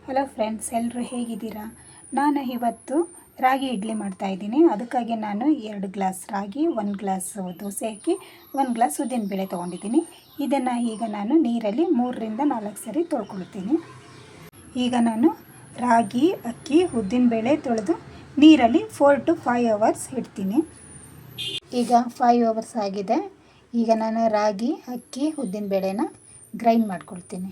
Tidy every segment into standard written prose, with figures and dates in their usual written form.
Hello friends, ಎಲ್ಲರೂ ಹೇಗಿದ್ದೀರಾ? ನಾನು ಇವತ್ತು ರಾಗಿ ಇಡ್ಲಿ ಮಾಡ್ತಾಯಿದ್ದೀನಿ. ಅದಕ್ಕಾಗಿ ನಾನು 2 ಗ್ಲಾಸ್ ರಾಗಿ, 1 ಗ್ಲಾಸ್ ದೋಸೆ ಅಕ್ಕಿ, 1 ಗ್ಲಾಸ್ ಉದ್ದಿನಬೇಳೆ ತೊಗೊಂಡಿದ್ದೀನಿ. ಇದನ್ನು ಈಗ ನಾನು ನೀರಲ್ಲಿ 3ರಿಂದ 4 ಸರಿ ತೊಳ್ಕೊಳ್ತೀನಿ. ಈಗ ನಾನು ರಾಗಿ, ಅಕ್ಕಿ, ಉದ್ದಿನಬೇಳೆ ತೊಳೆದು ನೀರಲ್ಲಿ 4 to 5 ಅವರ್ಸ್ ಇಡ್ತೀನಿ. ಈಗ 5 ಅವರ್ಸ್ ಆಗಿದೆ. ಈಗ ನಾನು ರಾಗಿ, ಅಕ್ಕಿ, ಉದ್ದಿನಬೇಳೆನ ಗ್ರೈಂಡ್ ಮಾಡ್ಕೊಳ್ತೀನಿ.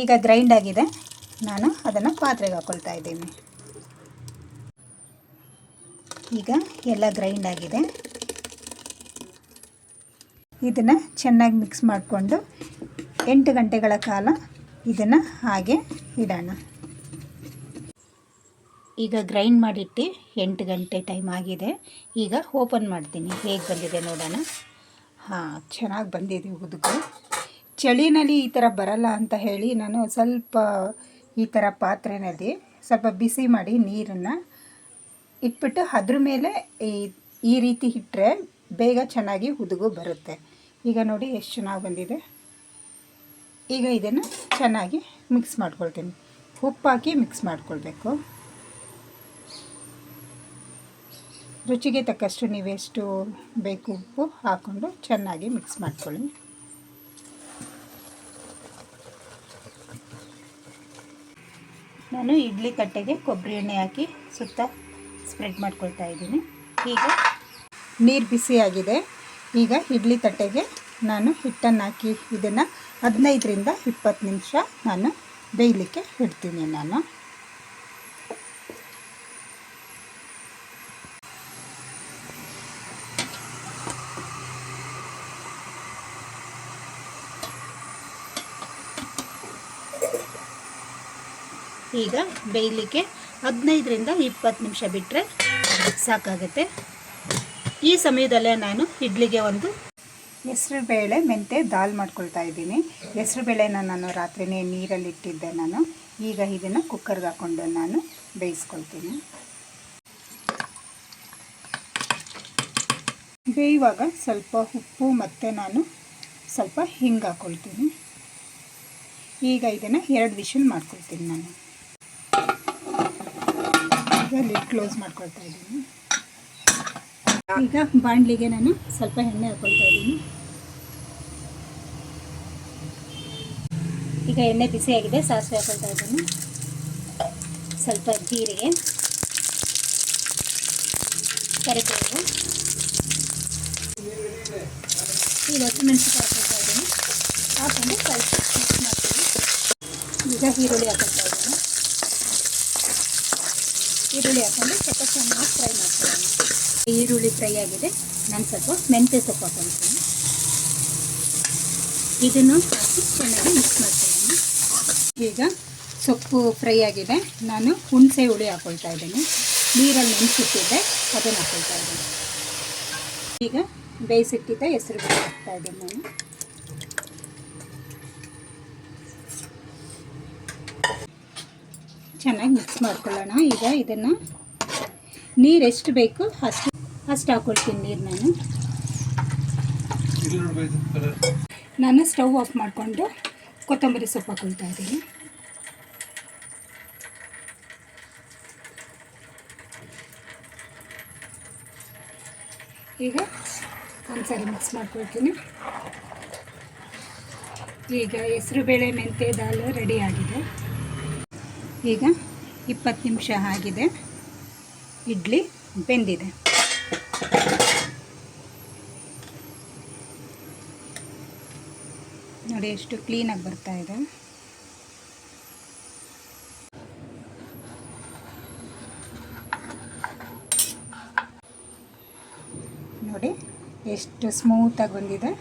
ಈಗ ಗ್ರೈಂಡ್ ಆಗಿದೆ. ನಾನು ಅದನ್ನು ಪಾತ್ರೆಗೆ ಹಾಕ್ಕೊಳ್ತಾ ಇದ್ದೀನಿ. ಈಗ ಎಲ್ಲ ಗ್ರೈಂಡ್ ಆಗಿದೆ. ಇದನ್ನು ಚೆನ್ನಾಗಿ ಮಿಕ್ಸ್ ಮಾಡಿಕೊಂಡು 8 ಗಂಟೆಗಳ ಕಾಲ ಇದನ್ನು ಹಾಗೆ ಇಡೋಣ. ಈಗ ಗ್ರೈಂಡ್ ಮಾಡಿಟ್ಟು 8 ಗಂಟೆ ಟೈಮ್ ಆಗಿದೆ. ಈಗ ಓಪನ್ ಮಾಡ್ತೀನಿ, ಹೇಗೆ ಬಂದಿದೆ ನೋಡೋಣ. ಚೆನ್ನಾಗಿ ಬಂದಿದೆ ಉದುಗು. ಚಳಿನಲ್ಲಿ ಈ ಥರ ಬರಲ್ಲ ಅಂತ ಹೇಳಿ ನಾನು ಸ್ವಲ್ಪ ಈ ಥರ ಪಾತ್ರೆಯಲ್ಲಿ ಸ್ವಲ್ಪ ಬಿಸಿ ಮಾಡಿ ನೀರನ್ನು ಇಟ್ಬಿಟ್ಟು ಅದ್ರ ಮೇಲೆ ಈ ರೀತಿ ಇಟ್ಟರೆ ಬೇಗ ಚೆನ್ನಾಗಿ ಉದುಗು ಬರುತ್ತೆ. ಈಗ ನೋಡಿ ಎಷ್ಟು ಚೆನ್ನಾಗಿ ಬಂದಿದೆ. ಈಗ ಇದನ್ನು ಚೆನ್ನಾಗಿ ಮಿಕ್ಸ್ ಮಾಡ್ಕೊಳ್ತೀನಿ. ಉಪ್ಪು ಹಾಕಿ ಮಿಕ್ಸ್ ಮಾಡ್ಕೊಳ್ಬೇಕು. ರುಚಿಗೆ ತಕ್ಕಷ್ಟು ನೀವೆಷ್ಟು ಬೇಕು ಉಪ್ಪು ಹಾಕ್ಕೊಂಡು ಚೆನ್ನಾಗಿ ಮಿಕ್ಸ್ ಮಾಡ್ಕೊಳ್ಳಿ. ನಾನು ಇಡ್ಲಿ ತಟ್ಟೆಗೆ ಕೊಬ್ಬರಿ ಎಣ್ಣೆ ಹಾಕಿ ಸುತ್ತ ಸ್ಪ್ರೆಡ್ ಮಾಡ್ಕೊಳ್ತಾ ಇದ್ದೀನಿ. ಈಗ ನೀರು ಬಿಸಿಯಾಗಿದೆ. ಈಗ ಇಡ್ಲಿ ತಟ್ಟೆಗೆ ನಾನು ಹಿಟ್ಟನ್ನು ಹಾಕಿ ಇದನ್ನು 15ರಿಂದ 20 ನಿಮಿಷ ನಾನು ಬೇಯಲಿಕ್ಕೆ ಇಡ್ತೀನಿ. ನಾನು ಈಗ ಬೇಯಲಿಕ್ಕೆ 15ರಿಂದ 20 ನಿಮಿಷ ಬಿಟ್ಟರೆ ಸಾಕಾಗುತ್ತೆ. ಈ ಸಮಯದಲ್ಲೇ ನಾನು ಇಡ್ಲಿಗೆ ಒಂದು ಹೆಸರುಬೇಳೆ ಮೆಂತೆ ದಾಲ್ ಮಾಡ್ಕೊಳ್ತಾ ಇದ್ದೀನಿ. ಹೆಸರುಬೇಳೆನ ನಾನು ರಾತ್ರಿಯೇ ನೀರಲ್ಲಿ ಇಟ್ಟಿದ್ದೆ ನಾನು. ಈಗ ಇದನ್ನು ಕುಕ್ಕರ್ಗೆ ಹಾಕ್ಕೊಂಡು ನಾನು ಬೇಯಿಸ್ಕೊಳ್ತೀನಿ. ಬೇಯುವಾಗ ಸ್ವಲ್ಪ ಉಪ್ಪು ಮತ್ತು ನಾನು ಸ್ವಲ್ಪ ಹಿಂಗೆ ಹಾಕ್ಕೊಳ್ತೀನಿ. ಈಗ ಇದನ್ನು 2 ವಿಷಲ್ ಮಾಡ್ಕೊಳ್ತೀನಿ. ನಾನು ಲಿಡ್ ಕ್ಲೋಸ್ ಮಾಡ್ಕೊಳ್ತಾ ಇದ್ದೀನಿ. ಈಗ ಬಾಣಲಿಗೆ ನಾನು ಸ್ವಲ್ಪ ಎಣ್ಣೆ ಹಾಕ್ಕೊಳ್ತಾ ಇದ್ದೀನಿ. ಈಗ ಎಣ್ಣೆ ಬಿಸಿಯಾಗಿದೆ. ಸಾಸಿವೆ ಹಾಕ್ಕೊಳ್ತಾ ಇದ್ದೀನಿ. ಸ್ವಲ್ಪ ಜೀರಿಗೆ, ಕರಿಬೇವು, ಈಗ ಹಸಿಮೆಣಸಿನಕಾಯಿ ಹಾಕ್ಕೊಳ್ತಾ ಇದ್ದೀನಿ. ಹಾಕ್ಕೊಂಡು ಸ್ವಲ್ಪ ಮಿಕ್ಸ್ ಮಾಡ್ತೀನಿ. ಈಗ ಈರುಳ್ಳಿ ಹಾಕ್ಕೊಳ್ತಾ ಇದ್ದೀನಿ. ಈರುಳ್ಳಿ ಹಾಕ್ಕೊಂಡು ಸ್ವಲ್ಪ ಚೆನ್ನಾಗಿ ಫ್ರೈ ಮಾಡ್ಕೊಳ್ಳೋಣ. ಈರುಳ್ಳಿ ಫ್ರೈ ಆಗಿದೆ. ನಾನು ಸ್ವಲ್ಪ ಮೆಂತ್ಯ ಸೊಪ್ಪು ಹಾಕ್ಕೊಳ್ತೀನಿ. ಇದನ್ನು ಹಾಕಿ ಚೆನ್ನಾಗಿ ಮಿಕ್ಸ್ ಮಾಡ್ಕೊಳ್ಳೋಣ. ಈಗ ಸೊಪ್ಪು ಫ್ರೈ ಆಗಿದೆ. ನಾನು ಹುಣಸೆ ಹುಳಿ ಹಾಕ್ಕೊಳ್ತಾ ಇದ್ದೀನಿ. ನೀರಲ್ಲಿ ನೆನೆಸಿಟ್ಟಿದ್ದೆ, ಅದನ್ನು ಹಾಕ್ಕೊಳ್ತಾ ಇದ್ದೀನಿ. ಈಗ ಬೇಯಿಸಿಟ್ಟಿದ್ದ ಹೆಸರುಬೇಳೆ ಹಾಕ್ತಾ ಇದ್ದೀನಿ ನಾನು. ಚೆನ್ನಾಗಿ ಮಿಕ್ಸ್ ಮಾಡ್ಕೊಳ್ಳೋಣ. ಈಗ ಇದನ್ನು ನೀರು ಎಷ್ಟು ಬೇಕು ಅಷ್ಟು ಹಾಕ್ಕೊಳ್ತೀನಿ ನೀರು. ನಾನು ಸ್ಟವ್ ಆಫ್ ಮಾಡಿಕೊಂಡು ಕೊತ್ತಂಬರಿ ಸೊಪ್ಪು ಹಾಕ್ಕೊಳ್ತಾ ಇದ್ದೀನಿ. ಈಗ ಒಂದ್ಸರಿ ಮಿಕ್ಸ್ ಮಾಡ್ಕೊಳ್ತೀನಿ. ಈಗ ಹೆಸರುಬೇಳೆ ಮೆಂತೆ ದಾಲ್ ರೆಡಿ ಆಗಿದೆ. ಈಗ 20 ನಿಮಿಷ ಆಗಿದೆ. ಇಡ್ಲಿ ಬೆಂದಿದೆ. ನೋಡಿ ಎಷ್ಟು ಕ್ಲೀನಾಗಿ ಬರ್ತಾ ಇದೆ. ನೋಡಿ ಎಷ್ಟು ಸ್ಮೂತಾಗಿ ಬಂದಿದೆ.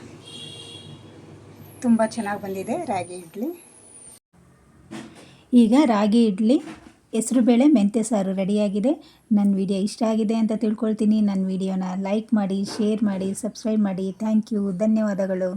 ತುಂಬ ಚೆನ್ನಾಗಿ ಬಂದಿದೆ ರಾಗಿ ಇಡ್ಲಿ. ಈಗ ರಾಗಿ ಇಡ್ಲಿ ಹೆಸರುಬೇಳೆ ಮೆಂತ್ಯ ಸಾರು ರೆಡಿಯಾಗಿದೆ. ನನ್ನ ವಿಡಿಯೋ ಇಷ್ಟ ಆಗಿದೆ ಅಂತ ತಿಳ್ಕೊಳ್ತೀನಿ. ನನ್ನ ವಿಡಿಯೋನ ಲೈಕ್ ಮಾಡಿ, ಶೇರ್ ಮಾಡಿ, ಸಬ್ಸ್ಕ್ರೈಬ್ ಮಾಡಿ. ಥ್ಯಾಂಕ್ ಯು, ಧನ್ಯವಾದಗಳು.